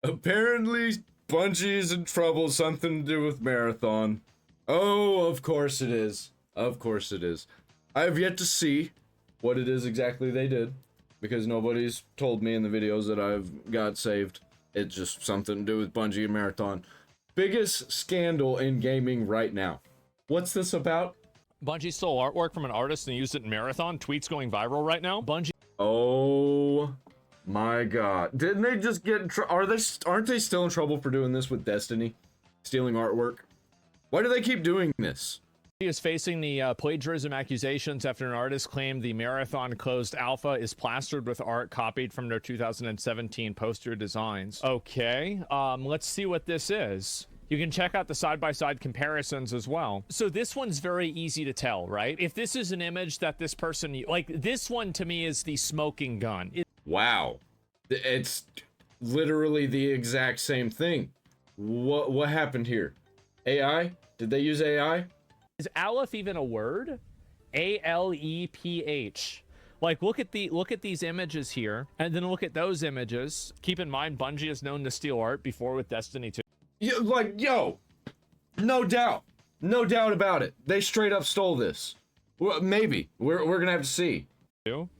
Apparently, Bungie's in trouble, something to do with Marathon. Oh, of course it is. Of course it is. I have yet to see what it is exactly they did, because nobody's told me in the videos that I've got saved. It's just something to do with Bungie and Marathon. Biggest scandal in gaming right now. What's this about? Bungie stole artwork from an artist and used it in Marathon. Tweets going viral right now. Bungie. Oh my god. Didn't they just get in aren't they still in trouble for doing this with Destiny? Stealing artwork? Why do they keep doing this? He is facing the plagiarism accusations after an artist claimed the Marathon closed alpha is plastered with art copied from their 2017 poster designs. Okay, let's see what this is. You can check out the side-by-side comparisons as well. So this one's very easy to tell, right? If this is an image that this person, like this one to me is the smoking gun. Wow. It's literally the exact same thing. What happened here? AI? Did they use AI? Is Aleph even a word? A-L-E-P-H. Like, look at these images here, and then look at those images. Keep in mind, Bungie is known to steal art before with Destiny 2. Yeah, like, yo, no doubt about it. They straight up stole this. Well, maybe we're gonna have to see.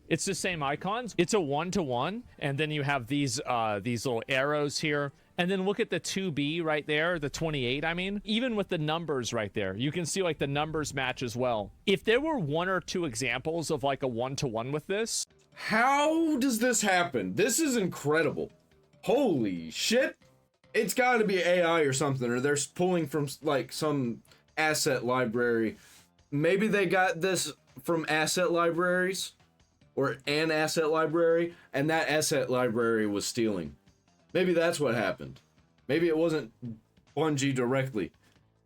It's the same icons. It's a 1-to-1, and then you have these little arrows here. And then look at the 2B right there, the 28, I mean. Even with the numbers right there, you can see like the numbers match as well. If there were 1 or 2 examples of like a 1-to-1 with this. How does this happen? This is incredible. Holy shit. It's gotta be AI or something, or they're pulling from like some asset library. Maybe they got this from asset libraries or an asset library, and that asset library was stealing. Maybe that's what happened. Maybe it wasn't Bungie directly.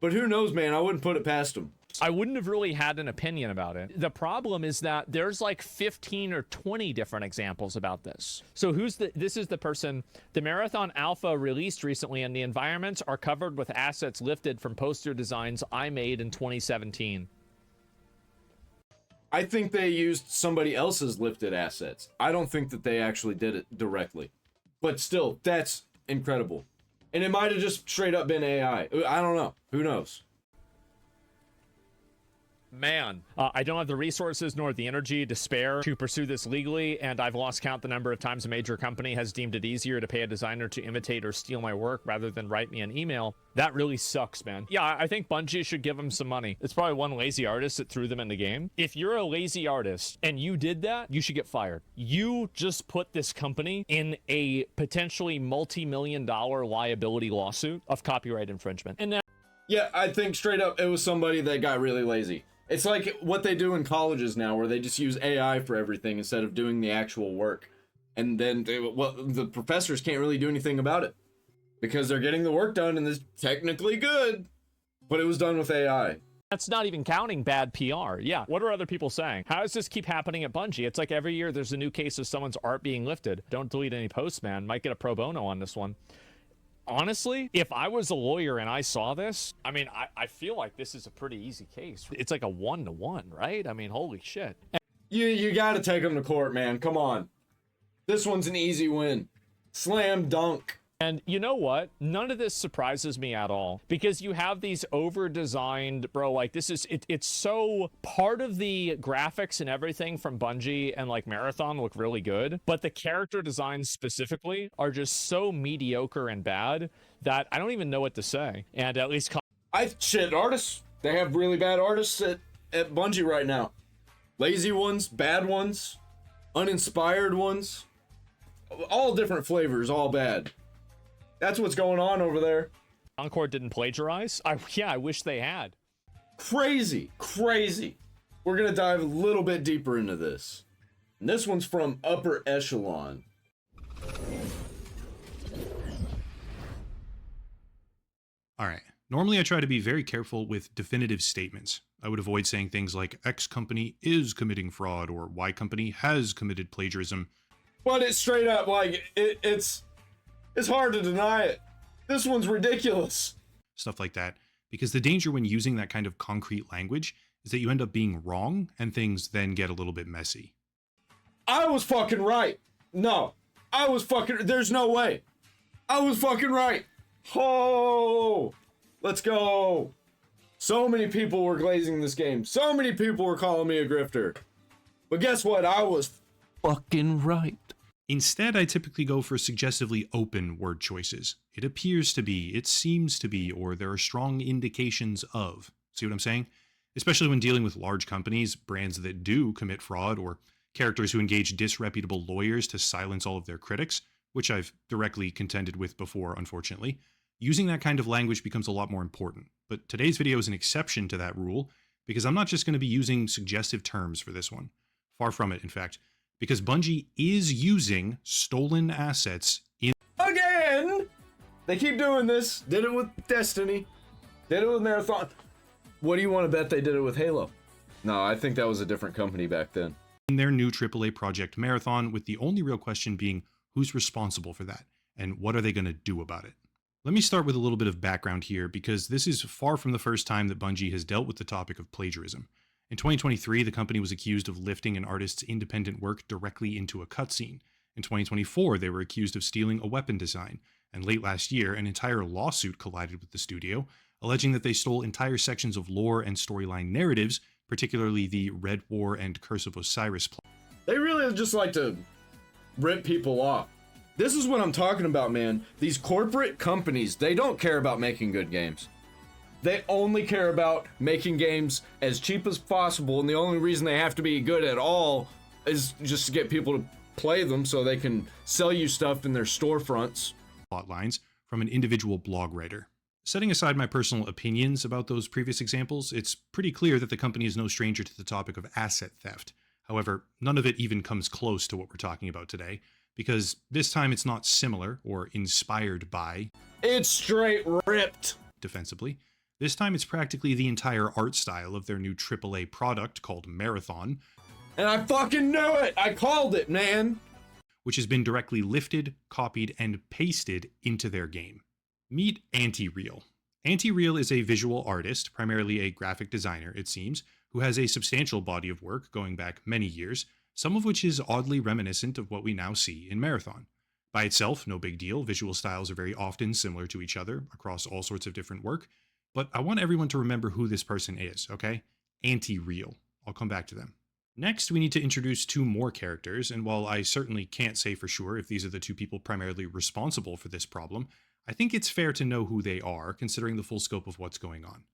But who knows, man? I wouldn't put it past them. I wouldn't have really had an opinion about it. The problem is that there's like 15 or 20 different examples about this. So this is the person, the Marathon Alpha released recently, and the environments are covered with assets lifted from poster designs I made in 2017. I think they used somebody else's lifted assets. I don't think that they actually did it directly. But still, that's incredible. And it might have just straight up been AI. I don't know. Who knows? Man, I don't have the resources nor the energy to spare to pursue this legally, and I've lost count the number of times a major company has deemed it easier to pay a designer to imitate or steal my work rather than write me an email. That really sucks, man. Yeah, I think Bungie should give them some money. It's probably one lazy artist that threw them in the game. If you're a lazy artist and you did that, you should get fired. You just put this company in a potentially multi-million-dollar liability lawsuit of copyright infringement. And now, yeah, I think straight up it was somebody that got really lazy. It's like what they do in colleges now, where they just use AI for everything instead of doing the actual work. And then, the professors can't really do anything about it because they're getting the work done and it's technically good, but it was done with AI. that's not even counting bad PR. Yeah, what are other people saying? How does this keep happening at Bungie? It's like every year there's a new case of someone's art being lifted. Don't delete any posts, man. Might get a pro bono on this one. Honestly, if I was a lawyer and I saw this, I mean, I feel like this is a pretty easy case. It's like a 1-to-1, right? I mean, holy shit. You gotta take them to court, man. Come on. This one's an easy win. Slam dunk. And you know what? None of this surprises me at all, because you have these over-designed, bro, like this is, it's so, part of the graphics and everything from Bungie and like Marathon look really good, but the character designs specifically are just so mediocre and bad that I don't even know what to say. And at least Shit, artists, they have really bad artists at Bungie right now. Lazy ones, bad ones, uninspired ones, all different flavors, all bad. That's what's going on over there. Concord didn't plagiarize? Yeah, I wish they had. Crazy. We're gonna dive a little bit deeper into this. And this one's from Upper Echelon. All right. Normally I try to be very careful with definitive statements. I would avoid saying things like X company is committing fraud or Y company has committed plagiarism. But it's straight up like, it's hard to deny it. This one's ridiculous. Stuff like that. Because the danger when using that kind of concrete language is that you end up being wrong and things then get a little bit messy. I was fucking right. No, there's no way. I was fucking right. Oh, let's go. So many people were glazing this game. So many people were calling me a grifter. But guess what? I was fucking right. Instead, I typically go for suggestively open word choices. It appears to be, it seems to be, or there are strong indications of. See what I'm saying? Especially when dealing with large companies, brands that do commit fraud, or characters who engage disreputable lawyers to silence all of their critics, which I've directly contended with before, unfortunately. Using that kind of language becomes a lot more important. But today's video is an exception to that rule, because I'm not just going to be using suggestive terms for this one. Far from it, in fact. Because Bungie is using stolen assets in... Again! They keep doing this. Did it with Destiny. Did it with Marathon. What do you want to bet they did it with Halo? No, I think that was a different company back then. In their new AAA project Marathon, with the only real question being who's responsible for that, and what are they going to do about it? Let me start with a little bit of background here, because this is far from the first time that Bungie has dealt with the topic of plagiarism. In 2023, the company was accused of lifting an artist's independent work directly into a cutscene. In 2024, they were accused of stealing a weapon design. And late last year, an entire lawsuit collided with the studio, alleging that they stole entire sections of lore and storyline narratives, particularly the Red War and Curse of Osiris plot. They really just like to rip people off. This is what I'm talking about, man. These corporate companies, they don't care about making good games. They only care about making games as cheap as possible, and the only reason they have to be good at all is just to get people to play them so they can sell you stuff in their storefronts. Plot lines from an individual blog writer. Setting aside my personal opinions about those previous examples, it's pretty clear that the company is no stranger to the topic of asset theft. However, none of it even comes close to what we're talking about today, because this time it's not similar or inspired by... It's straight ripped. Defensively. This time it's practically the entire art style of their new AAA product called Marathon. And I fucking knew it! I called it, man! Which has been directly lifted, copied, and pasted into their game. Meet Anti-Real. Anti-Real is a visual artist, primarily a graphic designer, it seems, who has a substantial body of work going back many years, some of which is oddly reminiscent of what we now see in Marathon. By itself, no big deal. Visual styles are very often similar to each other across all sorts of different work. But I want everyone to remember who this person is, okay? Anti-Real. I'll come back to them. Next, we need to introduce two more characters, and while I certainly can't say for sure if these are the two people primarily responsible for this problem, I think it's fair to know who they are, considering the full scope of what's going on.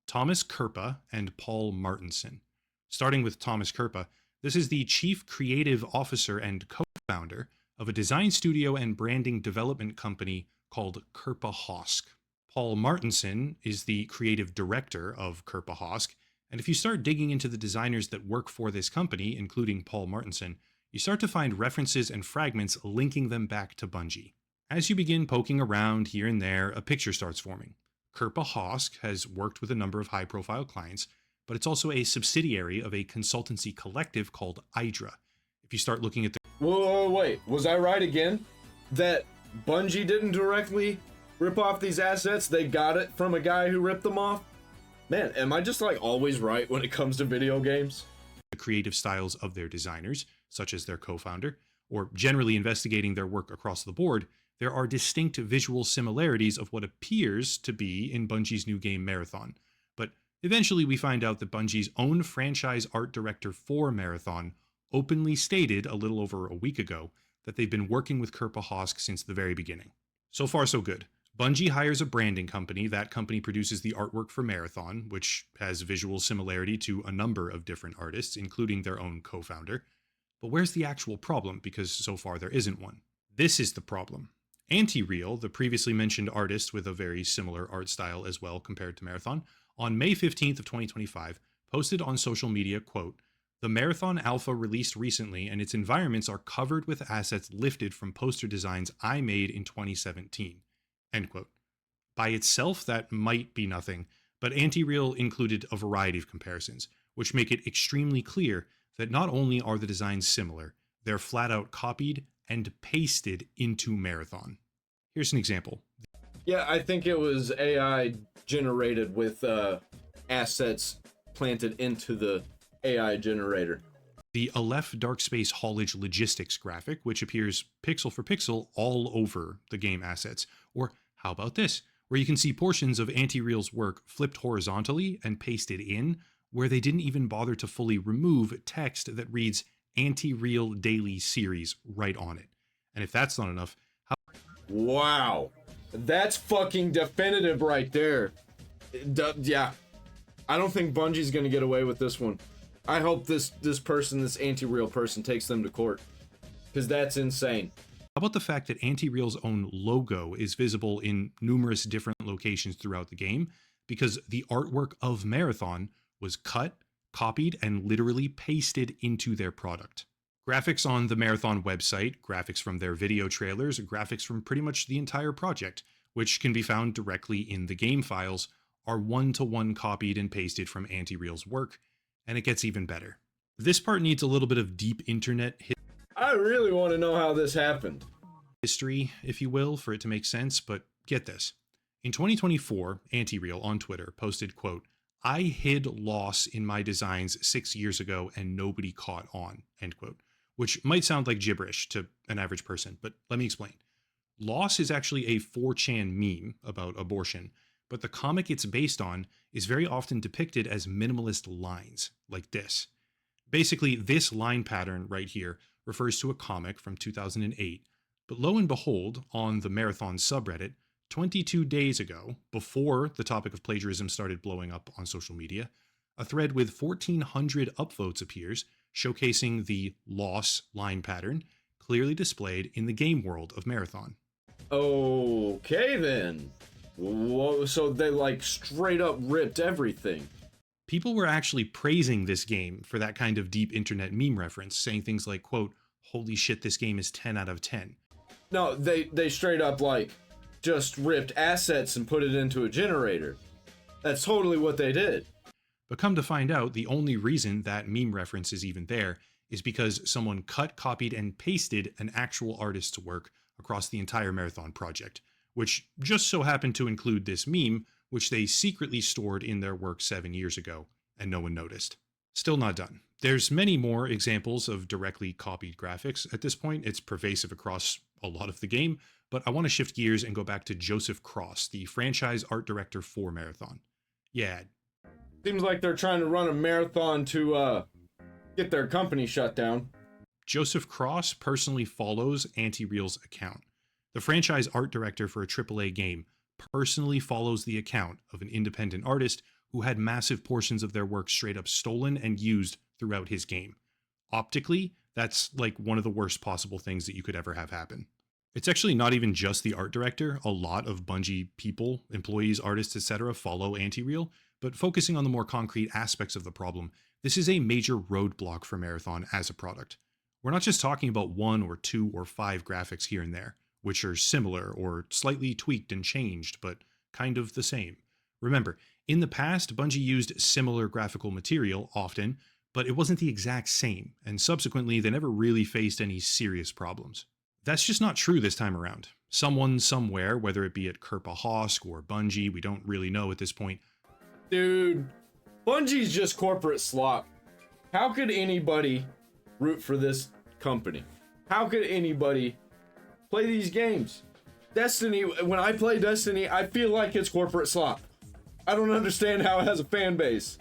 Thomas Kerpa and Paul Martinson. Starting with Thomas Kerpa, this is the Chief Creative Officer and co-founder of a design studio and branding development company called Kerpa Hosk. Paul Martinson is the creative director of Kerpa Hosk, and if you start digging into the designers that work for this company, including Paul Martinson, you start to find references and fragments linking them back to Bungie. As you begin poking around here and there, a picture starts forming. Kerpa Hosk has worked with a number of high-profile clients, but it's also a subsidiary of a consultancy collective called Hydra. If you start looking at the... Whoa, wait, was I right again? That Bungie didn't directly rip off these assets? They got it from a guy who ripped them off? Man, am I just like always right when it comes to video games? The creative styles of their designers, such as their co-founder, or generally investigating their work across the board, there are distinct visual similarities of what appears to be in Bungie's new game Marathon. But eventually we find out that Bungie's own franchise art director for Marathon openly stated a little over a week ago that they've been working with Kerpa Hosk since the very beginning. So far so good. Bungie hires a branding company. That company produces the artwork for Marathon, which has visual similarity to a number of different artists, including their own co-founder. But where's the actual problem? Because so far there isn't one. This is the problem. Anti-Real, the previously mentioned artist with a very similar art style as well compared to Marathon, on May 15th of 2025, posted on social media, quote, "The Marathon Alpha released recently and its environments are covered with assets lifted from poster designs I made in 2017. End quote. By itself, that might be nothing, but Anti-Real included a variety of comparisons, which make it extremely clear that not only are the designs similar, they're flat out copied and pasted into Marathon. Here's an example. Yeah, I think it was AI generated with assets planted into the AI generator. The Aleph Dark Space Haulage Logistics graphic, which appears pixel for pixel all over the game assets. Or how about this, where you can see portions of Anti-Real's work flipped horizontally and pasted in, where they didn't even bother to fully remove text that reads Anti-Real Daily Series right on it. And if that's not enough, wow, that's fucking definitive right there. Yeah, I don't think Bungie's gonna get away with this one. I hope this Anti-Real person takes them to court, because that's insane. How about the fact that Anti-Real's own logo is visible in numerous different locations throughout the game, because the artwork of Marathon was cut, copied, and literally pasted into their product. Graphics on the Marathon website, graphics from their video trailers, graphics from pretty much the entire project, which can be found directly in the game files, are one-to-one copied and pasted from Anti-Real's work, and it gets even better. This part needs a little bit of deep internet I really want to know how this happened. history, if you will, for it to make sense, but get this. In 2024, Anti-Real on Twitter posted, quote, "I hid loss in my designs 6 years ago and nobody caught on," end quote, which might sound like gibberish to an average person, but let me explain. Loss is actually a 4chan meme about abortion, but the comic it's based on is very often depicted as minimalist lines, like this. Basically, this line pattern right here refers to a comic from 2008, but lo and behold, on the Marathon subreddit, 22 days ago, before the topic of plagiarism started blowing up on social media, a thread with 1,400 upvotes appears, showcasing the loss line pattern, clearly displayed in the game world of Marathon. Okay then. Whoa, so they like straight up ripped everything. People were actually praising this game for that kind of deep internet meme reference, saying things like, quote, "Holy shit, this game is 10 out of 10. No, they straight up like just ripped assets and put it into a generator. That's totally what they did. But come to find out, the only reason that meme reference is even there is because someone cut, copied, and pasted an actual artist's work across the entire Marathon project, which just so happened to include this meme, which they secretly stored in their work 7 years ago, and no one noticed. Still not done. There's many more examples of directly copied graphics. At this point, it's pervasive across a lot of the game, but I want to shift gears and go back to Joseph Cross, the franchise art director for Marathon. Yeah. Seems like they're trying to run a marathon to get their company shut down. Joseph Cross personally follows Anti-Real's account. The franchise art director for a AAA game personally follows the account of an independent artist who had massive portions of their work straight up stolen and used throughout his game. Optically, that's like one of the worst possible things that you could ever have happen. It's actually not even just the art director. A lot of Bungie people, employees, artists, etc. follow Anti-Real, but focusing on the more concrete aspects of the problem, this is a major roadblock for Marathon as a product. We're not just talking about 1 or 2 or 5 graphics here and there, which are similar or slightly tweaked and changed, but kind of the same. Remember, in the past, Bungie used similar graphical material often, but it wasn't the exact same, and subsequently they never really faced any serious problems. That's just not true this time around. Someone somewhere, whether it be at Kerpa Hosk or Bungie, we don't really know at this point. Dude, Bungie's just corporate slop. How could anybody root for this company? How could anybody play these games? Destiny, when I play Destiny, I feel like it's corporate slop. I don't understand how it has a fan base.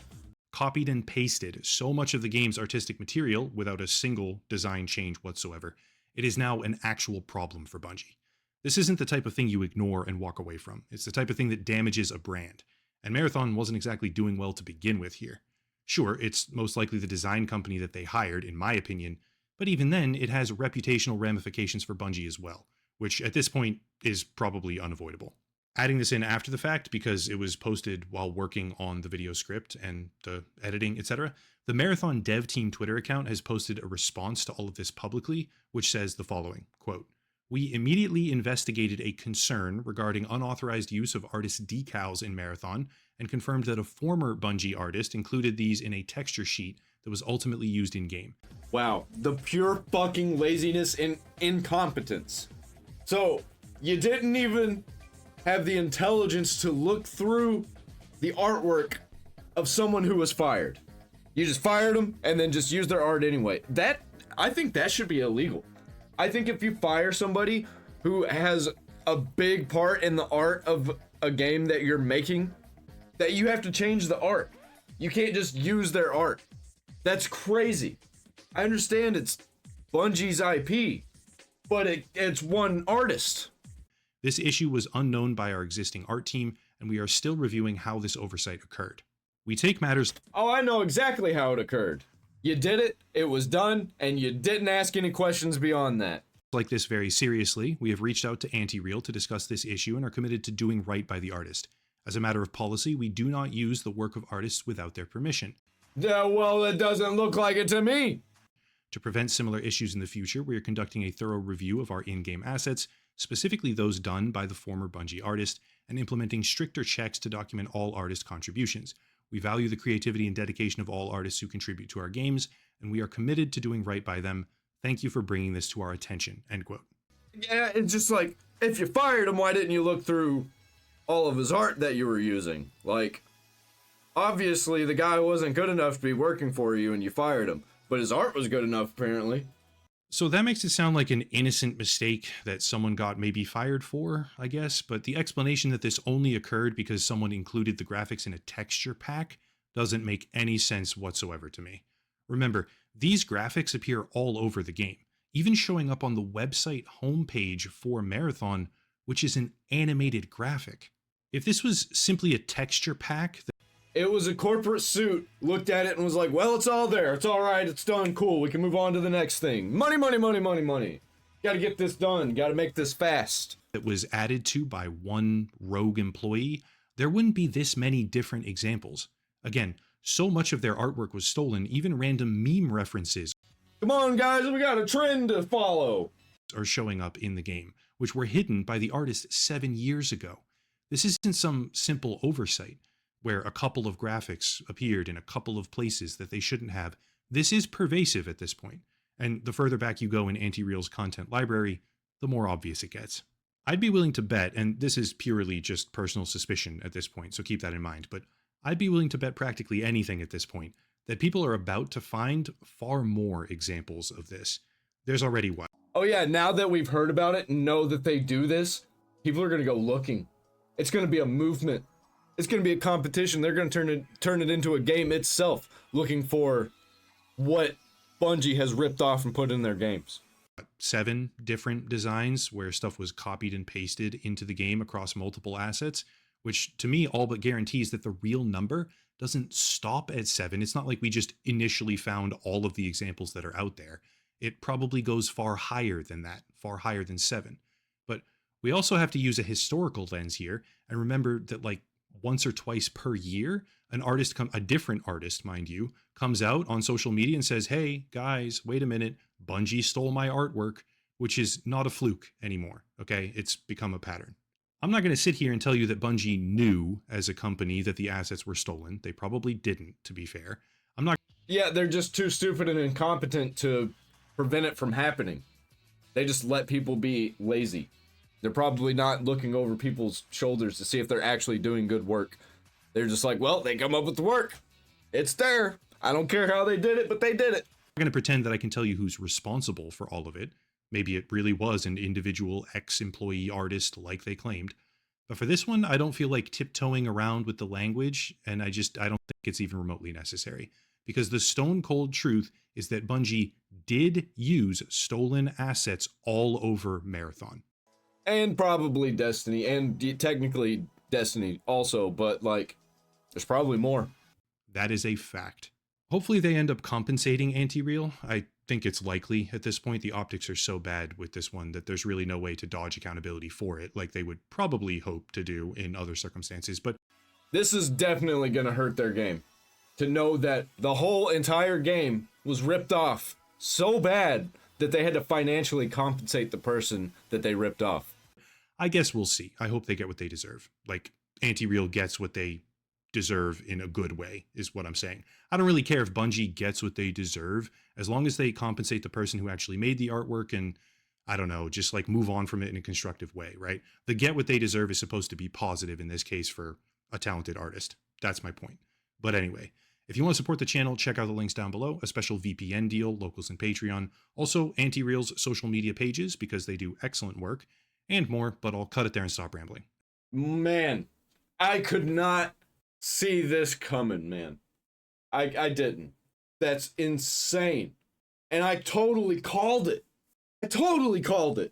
Copied and pasted so much of the game's artistic material without a single design change whatsoever. It is now an actual problem for Bungie. This isn't the type of thing you ignore and walk away from. It's the type of thing that damages a brand. And Marathon wasn't exactly doing well to begin with here. Sure, it's most likely the design company that they hired, in my opinion, but even then, it has reputational ramifications for Bungie as well, which at this point is probably unavoidable. Adding this in after the fact, because it was posted while working on the video script and the editing, etc., the Marathon dev team Twitter account has posted a response to all of this publicly, which says the following, quote, "We immediately investigated a concern regarding unauthorized use of artist decals in Marathon and confirmed that a former Bungie artist included these in a texture sheet that was ultimately used in-game." Wow, the pure fucking laziness and incompetence. So, you didn't even have the intelligence to look through the artwork of someone who was fired. You just fired them and then just use their art anyway. I think that should be illegal. I think if you fire somebody who has a big part in the art of a game that you're making, that you have to change the art. You can't just use their art. That's crazy. I understand it's Bungie's IP, but it's one artist. This issue was unknown by our existing art team, and we are still reviewing how this oversight occurred. We take matters... Oh, I know exactly how it occurred. You did it, it was done, and you didn't ask any questions beyond that. Like this very seriously, we have reached out to Anti-Real to discuss this issue and are committed to doing right by the artist. As a matter of policy, we do not use the work of artists without their permission. Yeah, well, it doesn't look like it to me. To prevent similar issues in the future, we are conducting a thorough review of our in-game assets, specifically those done by the former Bungie artist, and implementing stricter checks to document all artist contributions. We value the creativity and dedication of all artists who contribute to our games, and we are committed to doing right by them. Thank you for bringing this to our attention, end quote. Yeah, it's just like, if you fired him, why didn't you look through all of his art that you were using? Like, obviously the guy wasn't good enough to be working for you and you fired him, but his art was good enough apparently. So that makes it sound like an innocent mistake that someone got maybe fired for, I guess, but the explanation that this only occurred because someone included the graphics in a texture pack doesn't make any sense whatsoever to me. Remember, these graphics appear all over the game, even showing up on the website homepage for Marathon, which is an animated graphic. If this was simply a texture pack... It was a corporate suit, looked at it and was like, well, it's all there. It's all right. It's done. Cool. We can move on to the next thing. Money, money, money, money, money. Got to get this done. Got to make this fast. That was added to by one rogue employee, there wouldn't be this many different examples. Again, so much of their artwork was stolen, even random meme references. Come on, guys. We got a trend to follow. Are showing up in the game, which were hidden by the artist 7 years ago. This isn't some simple oversight, where a couple of graphics appeared in a couple of places that they shouldn't have. This is pervasive at this point, and the further back you go in Anti-Real's content library, the more obvious it gets. I'd be willing to bet, and this is purely just personal suspicion at this point, so keep that in mind, but I'd be willing to bet practically anything at this point, that people are about to find far more examples of this. There's already what? Oh yeah, now that we've heard about it and know that they do this, people are going to go looking. It's going to be a movement. It's going to be a competition. They're going to turn it into a game itself, looking for what Bungie has ripped off and put in their games. 7 different designs where stuff was copied and pasted into the game across multiple assets, which to me all but guarantees that the real number doesn't stop at 7. It's not like we just initially found all of the examples that are out there. It probably goes far higher than that, far higher than 7. But we also have to use a historical lens here and remember that like once or twice per year, a different artist, mind you, comes out on social media and says, hey, guys, wait a minute, Bungie stole my artwork, which is not a fluke anymore, okay? It's become a pattern. I'm not going to sit here and tell you that Bungie knew as a company that the assets were stolen. They probably didn't, to be fair. Yeah, they're just too stupid and incompetent to prevent it from happening. They just let people be lazy. They're probably not looking over people's shoulders to see if they're actually doing good work. They're just like, well, they come up with the work. It's there. I don't care how they did it, but they did it. I'm going to pretend that I can tell you who's responsible for all of it. Maybe it really was an individual ex-employee artist like they claimed. But for this one, I don't feel like tiptoeing around with the language, and I don't think it's even remotely necessary. Because the stone cold truth is that Bungie did use stolen assets all over Marathon. And probably Destiny, and technically Destiny also, but like, there's probably more. That is a fact. Hopefully they end up compensating Anti-Real. I think it's likely at this point. The optics are so bad with this one that there's really no way to dodge accountability for it, like they would probably hope to do in other circumstances. But this is definitely going to hurt their game. To know that the whole entire game was ripped off so bad that they had to financially compensate the person that they ripped off. I guess we'll see. I hope they get what they deserve. Like, Anti-Real gets what they deserve in a good way, is what I'm saying. I don't really care if Bungie gets what they deserve, as long as they compensate the person who actually made the artwork and, I don't know, just like move on from it in a constructive way, right? The get what they deserve is supposed to be positive in this case for a talented artist. That's my point. But anyway, If you want to support the channel, check out the links down below, a special VPN deal, locals and Patreon, also Anti-Real's social media pages because they do excellent work, and more, but I'll cut it there and stop rambling. Man, I could not see this coming, man. I didn't. That's insane. And I totally called it. I totally called it.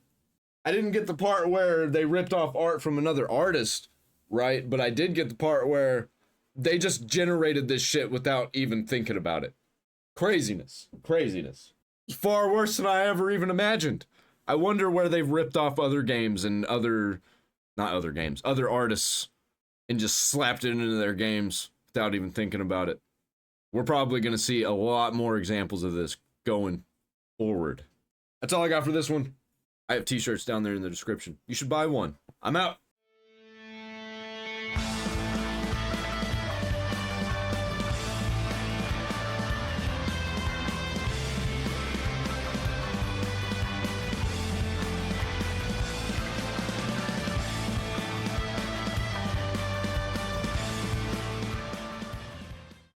I didn't get the part where they ripped off art from another artist, right? But I did get the part where they just generated this shit without even thinking about it. Craziness. Craziness. Far worse than I ever even imagined. I wonder where they've ripped off other games and other artists and just slapped it into their games without even thinking about it. We're probably going to see a lot more examples of this going forward. That's all I got for this one. I have t-shirts down there in the description. You should buy one. I'm out.